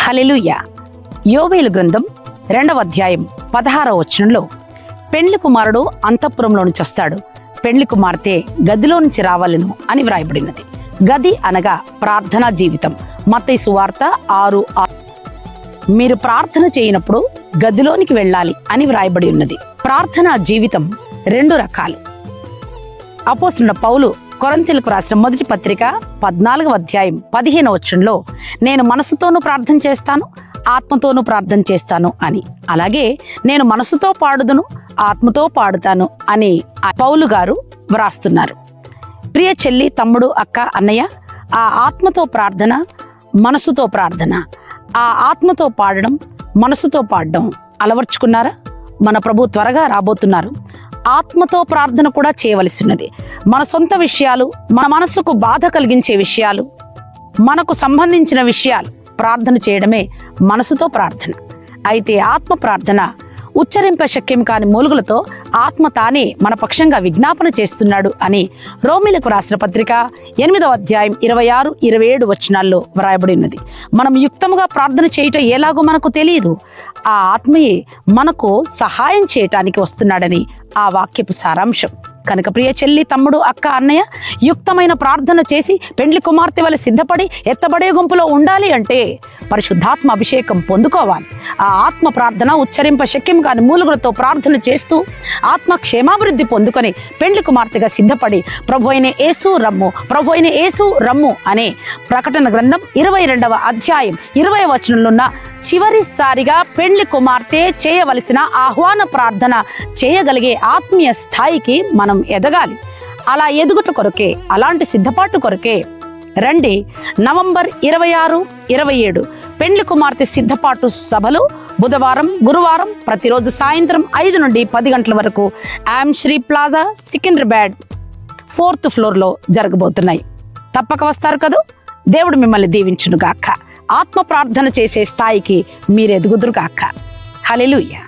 హల్లెలూయా. యోవేలు గ్రంథం 2వ అధ్యాయం 16వ వచనంలో పెండ్లి కుమారుడు అంతఃపురంలో నుంచి వస్తాడు, పెండ్లి కుమార్తె గదిలో నుంచి రావాలను అని వ్రాయబడినది. గది అనగా ప్రార్థనా జీవితం. మత్తయి సువార్త 6:6. మీరు ప్రార్థన చేయనప్పుడు గదిలోనికి వెళ్ళాలి అని వ్రాయబడి ఉన్నది. ప్రార్థనా జీవితం 2 రకాలు. అపోస్తలుడైన పౌలు కొరింథీయులకు రాసిన మొదటి పత్రిక 14వ అధ్యాయం 15వ వచనంలో నేను మనసుతోనూ ప్రార్థన చేస్తాను, ఆత్మతోనూ ప్రార్థన చేస్తాను అని, అలాగే నేను మనసుతో పాడుదును, ఆత్మతో పాడుతాను అని పౌలు గారు వ్రాస్తున్నారు. ప్రియ చెల్లి, తమ్ముడు, అక్క, అన్నయ్య, ఆ ఆత్మతో ప్రార్థన, మనసుతో ప్రార్థన, ఆ ఆత్మతో పాడడం, మనసుతో పాడడం అలవర్చుకున్నారా? మన ప్రభు త్వరగా రాబోతున్నారు. ఆత్మతో ప్రార్థన కూడా చేయవలసి ఉన్నది. మన సొంత విషయాలు, మన మనసుకు బాధ కలిగించే విషయాలు, మనకు సంబంధించిన విషయాలు ప్రార్థన చేయడమే మనసుతో ప్రార్థన. అయితే ఆత్మ ప్రార్థన ఉచ్చరింప శక్యం కాని మూలుగులతో ఆత్మ తానే మన పక్షంగా విజ్ఞాపన చేస్తున్నాడు అని రోమీలకు రాసిన పత్రిక 8వ అధ్యాయం 26, 27 వచనాల్లో వ్రాయబడి ఉన్నది. మనం యుక్తముగా ప్రార్థన చేయటం ఎలాగో మనకు తెలియదు. ఆ ఆత్మయే మనకు సహాయం చేయటానికి వస్తున్నాడని ఆ వాక్యపు సారాంశం. కనుక ప్రియ చెల్లి, తమ్ముడు, అక్క, అన్నయ్య, యుక్తమైన ప్రార్థన చేసి పెండ్లి కుమార్తె వలె సిద్ధపడి ఎత్తబడే గుంపులో ఉండాలి అంటే పరిశుద్ధాత్మ అభిషేకం పొందుకోవాలి. ఆ ఆత్మ ప్రార్థన ఉచ్చరింప శక్యం కాని మూలుగులతో ప్రార్థన చేస్తూ ఆత్మ క్షేమాభివృద్ధి పొందుకొని పెండ్లి కుమార్తెగా సిద్ధపడి ప్రభు అయిన యేసు రమ్ము, ప్రభు అయిన యేసు రమ్ము అనే ప్రకటన గ్రంథం 22వ అధ్యాయం 20వ వచనంలో ఉన్న చివరిసారిగా పెండ్లి కుమార్తె చేయవలసిన ఆహ్వాన ప్రార్థన చేయగలిగే ఆత్మీయ స్థాయికి మనం ఎదగాలి. అలా ఎదుగుట కొరకే, అలాంటి సిద్ధపాటు కొరకే రండి నవంబర్ 26, 27 పెండ్లి కుమార్తె సిద్ధపాటు సభలు బుధవారం, గురువారం ప్రతిరోజు సాయంత్రం 5 నుండి 10 గంటల వరకు శ్రీ ప్లాజా, సికింద్రాబాద్ 4th ఫ్లోర్లో జరగబోతున్నాయి. తప్పక వస్తారు కదూ. దేవుడు మిమ్మల్ని దీవించును గాక. ఆత్మ ప్రార్థన చేసే స్థాయికి మీరు ఎదుగుదురు గాక. హల్లెలూయా.